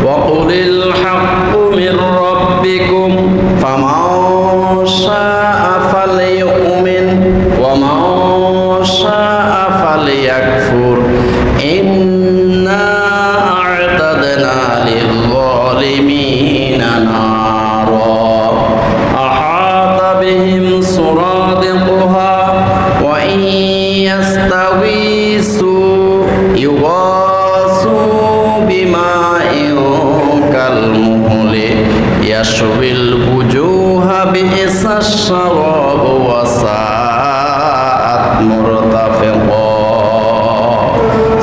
ওয়াকুলিল হাক্কু মির রাব্বিকুম ফামান শাআ ফালইউমিন ওয়া মান শাআ ফালইয়াকফুর ইন্না আ'তাদনা লিয-যালিমিনা নারা আহাতা বিহিম সুরাদিকুহা ওয়া ইন ইয়াস্তাগীসু ইউগাসু বিমাইন কালমুহলি ইয়াশবিল বুজুহা বিইসাশ শারাব ওয়া সাআত মুরতাফিকা।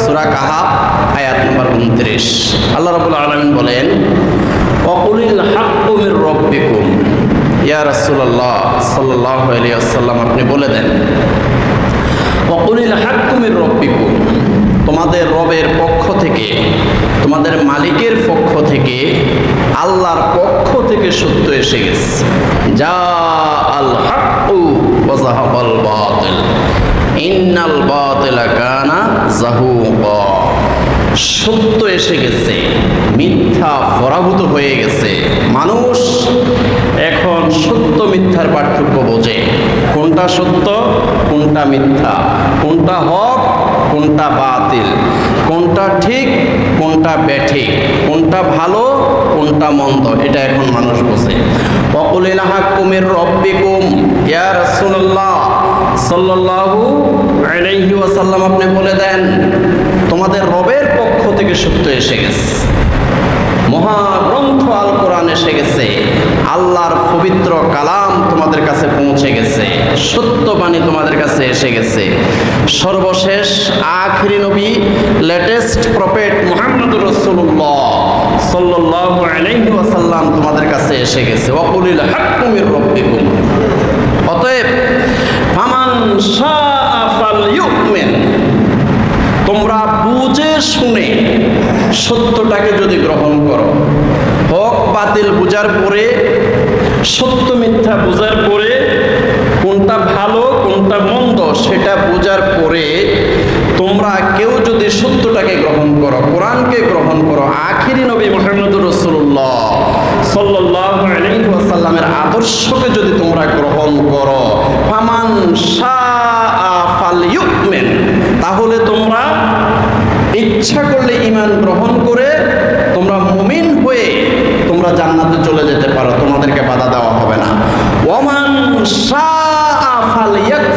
সূরা কাহাফ আয়াত নম্বর 29। আল্লাহ রাব্বুল আলামিন বলেন, ওয়াকুলিল হাক্কু মির রাব্বিকুম, ইয়া রাসূলুল্লাহ সাল্লাল্লাহু আলাইহি ওয়াসাল্লাম আপনি বলে দেন, ওয়াকুলিল হাক্কু মির রাব্বিকুম, তোমাদের রবের পক্ষ থেকে, তোমাদের মালিকের পক্ষ থেকে, আল্লাহর পক্ষ থেকে সত্য এসে গেছে। যা আল হাক্কু ওয়া যাহাবাল বাতিল ইন্নাল বাতিলা কানা যাহুকা। সত্য এসে গেছে, মিথ্যা পরাভূত হয়ে গেছে। মানুষ এখন সত্য মিথ্যার পার্থক্য বোঝে, কোনটা সত্য কোনটা মিথ্যা, কোনটা হক কোনটা বাতিল, কোনটা ঠিক কোনটা বেঠিক, কোনটা ভালো কোনটা মন্দ, এটা এখন মানুষ বোঝে। ওয়াকুলিল হাক্কু মির রাব্বিকুম, ইয়া রাসূলুল্লাহ সাল্লাল্লাহু আলাইহি ওয়াসাল্লাম আপনি বলে দেন, তোমাদের রবের পক্ষ থেকে সত্য এসে গেছে। মহাগ্রন্থ আল কোরআন এসে গেছে, আল্লাহর পবিত্র কালাম তোমাদের কাছে পৌঁছে গেছে, সত্যবাণী তোমাদের কাছে এসে গেছে। সর্বশেষ আখিরি নবী, লেটেস্ট প্রফেট মুহাম্মদুর রাসূলুল্লাহ সাল্লাল্লাহু আলাইহি ওয়াসাল্লাম তোমাদের কাছে এসে গেছে। ওয়াকুলিল হাক্কু মির রাব্বিকুম, অতএব ফামান শাআ ফালইউমিন, তোমরা বুঝে শুনে সত্যটাকে যদি গ্রহণ করো, হক বাতিল বুঝার পরে, সত্য মিথ্যা বুঝার পরে, কোনটা ভালো কোনটা মন্দ সেটা বুঝার পরে তোমরা কেউ যদি সত্যটাকে গ্রহণ করো, কোরআনকে গ্রহণ করো, আখিরি নবী মুহাম্মদুর রাসূলুল্লাহ সাল্লাল্লাহু আলাইহি ওয়াসাল্লামের আদর্শকে যদি তোমরা গ্রহণ করো, ফামান শাআ ফালইউমিন, তাহলে তোমরা ইচ্ছা করলে ঈমান গ্রহণ করে তোমরা মুমিন হয়ে তোমরা জান্নাতে চলে যেতে পারো, তোমাদেরকে বাধা দেওয়া হবে না। ওয়া মান শাআ ফালইয়াকফুর,